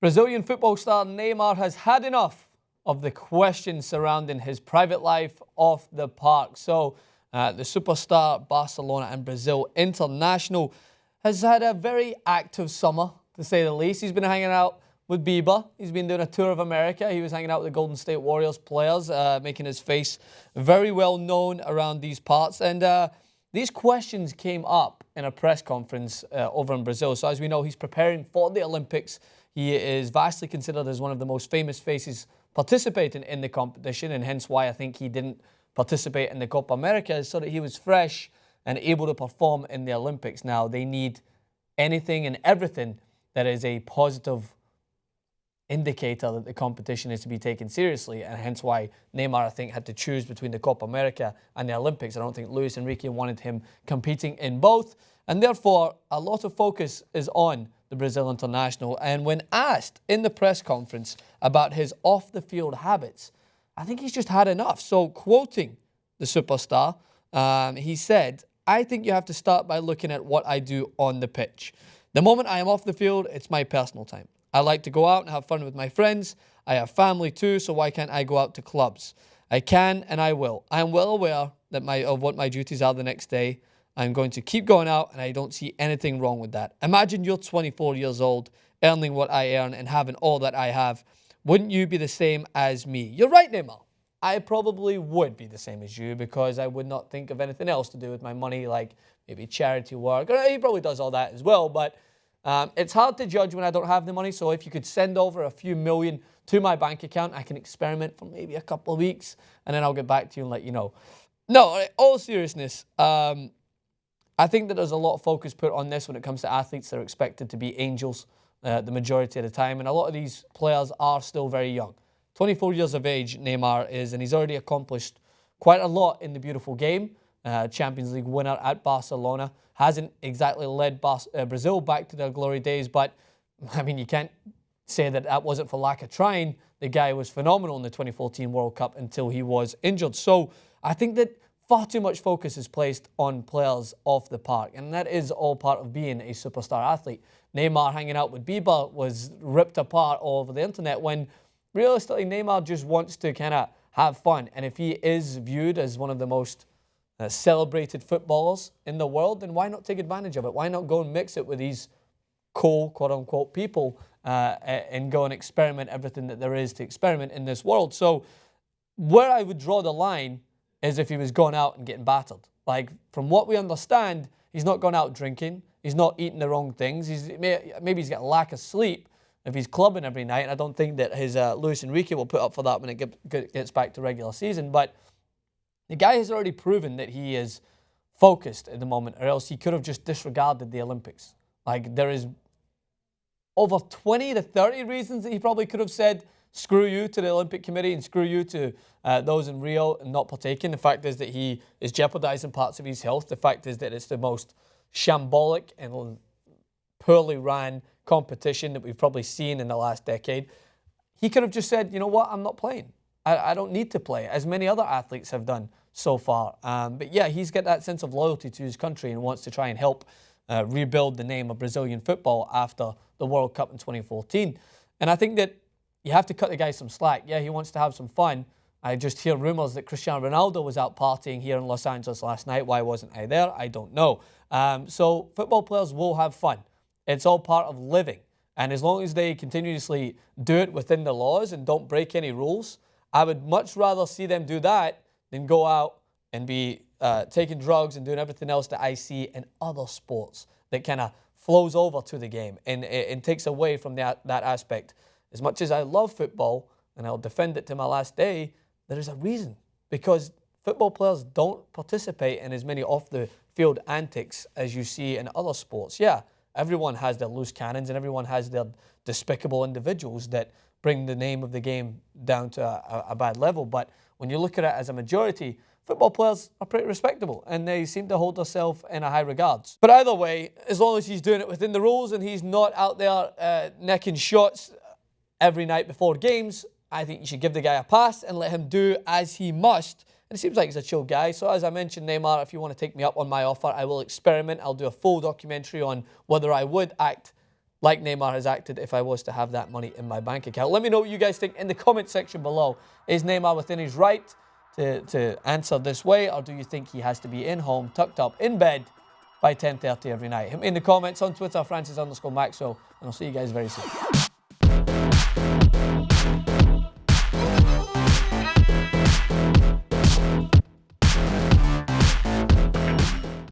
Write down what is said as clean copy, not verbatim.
Brazilian football star Neymar has had enough of the questions surrounding his private life off the park. So, the superstar Barcelona and Brazil international has had a very active summer, to say the least. He's been hanging out with Bieber. He's been doing a tour of America. He was hanging out with the Golden State Warriors players, making his face very well known around these parts. And these questions came up in a press conference over in Brazil. So as we know, he's preparing for the Olympics. He is vastly considered as one of the most famous faces participating in the competition, and hence why I think he didn't participate in the Copa America, so that he was fresh and able to perform in the Olympics. Now, they need anything and everything that is a positive indicator that the competition is to be taken seriously, and hence why Neymar, I think, had to choose between the Copa America and the Olympics. I don't think Luis Enrique wanted him competing in both, and therefore a lot of focus is on the Brazil international. And when asked in the press conference about his off-the-field habits, I think he's just had enough. So, quoting the superstar, he said, "I think you have to start by looking at what I do on the pitch. The moment I am off the field, it's my personal time. I like to go out and have fun with my friends. I have family too, so why can't I go out to clubs? I can and I will. I am well aware that of what my duties are the next day. I'm going to keep going out, and I don't see anything wrong with that. Imagine you're 24 years old, earning what I earn and having all that I have. Wouldn't you be the same as me?" You're right, Neymar. I probably would be the same as you, because I would not think of anything else to do with my money, like maybe charity work. He probably does all that as well, but it's hard to judge when I don't have the money. So if you could send over a few million to my bank account, I can experiment for maybe a couple of weeks, and then I'll get back to you and let you know. No, all seriousness, I think that there's a lot of focus put on this when it comes to athletes that are expected to be angels the majority of the time. And a lot of these players are still very young. 24 years of age, Neymar is, and he's already accomplished quite a lot in the beautiful game. Champions League winner at Barcelona. Hasn't exactly led Brazil back to their glory days, but, I mean, you can't say that that wasn't for lack of trying. The guy was phenomenal in the 2014 World Cup until he was injured. So I think that far too much focus is placed on players off the park, and that is all part of being a superstar athlete. Neymar hanging out with Bieber was ripped apart all over the internet, when realistically Neymar just wants to kind of have fun. And if he is viewed as one of the most celebrated footballers in the world, then why not take advantage of it? Why not go and mix it with these cool, quote-unquote, people and go and experiment everything that there is to experiment in this world? So where I would draw the line is if he was going out and getting battered. Like, from what we understand, he's not going out drinking. He's not eating the wrong things. Maybe he's got a lack of sleep if he's clubbing every night. And I don't think that his Luis Enrique will put up for that when it gets back to regular season. But the guy has already proven that he is focused at the moment, or else he could have just disregarded the Olympics. Like, there is over 20 to 30 reasons that he probably could have said, screw you to the Olympic Committee and screw you to those in Rio and not partaking. The fact is that he is jeopardizing parts of his health. The fact is that it's the most shambolic and poorly ran competition that we've probably seen in the last decade. He could have just said, you know what, I'm not playing. I don't need to play, as many other athletes have done so far. But yeah, he's got that sense of loyalty to his country and wants to try and help rebuild the name of Brazilian football after the World Cup in 2014. And I think that you have to cut the guy some slack. Yeah, he wants to have some fun. I just hear rumors that Cristiano Ronaldo was out partying here in Los Angeles last night. Why wasn't I there? I don't know. So football players will have fun. It's all part of living. And as long as they continuously do it within the laws and don't break any rules, I would much rather see them do that than go out and be taking drugs and doing everything else that I see in other sports that kind of flows over to the game and takes away from that aspect. As much as I love football, and I'll defend it to my last day, there is a reason. Because football players don't participate in as many off-the-field antics as you see in other sports. Yeah, everyone has their loose cannons and everyone has their despicable individuals that bring the name of the game down to a bad level. But when you look at it as a majority, football players are pretty respectable and they seem to hold themselves in a high regards. But either way, as long as he's doing it within the rules and he's not out there necking shots every night before games, I think you should give the guy a pass and let him do as he must. And it seems like he's a chill guy. So as I mentioned, Neymar, if you want to take me up on my offer, I will experiment. I'll do a full documentary on whether I would act like Neymar has acted if I was to have that money in my bank account. Let me know what you guys think in the comment section below. Is Neymar within his right to answer this way, or do you think he has to be in home, tucked up, in bed by 10:30 every night? Hit me in the comments on Twitter, Francis_Maxwell, and I'll see you guys very soon.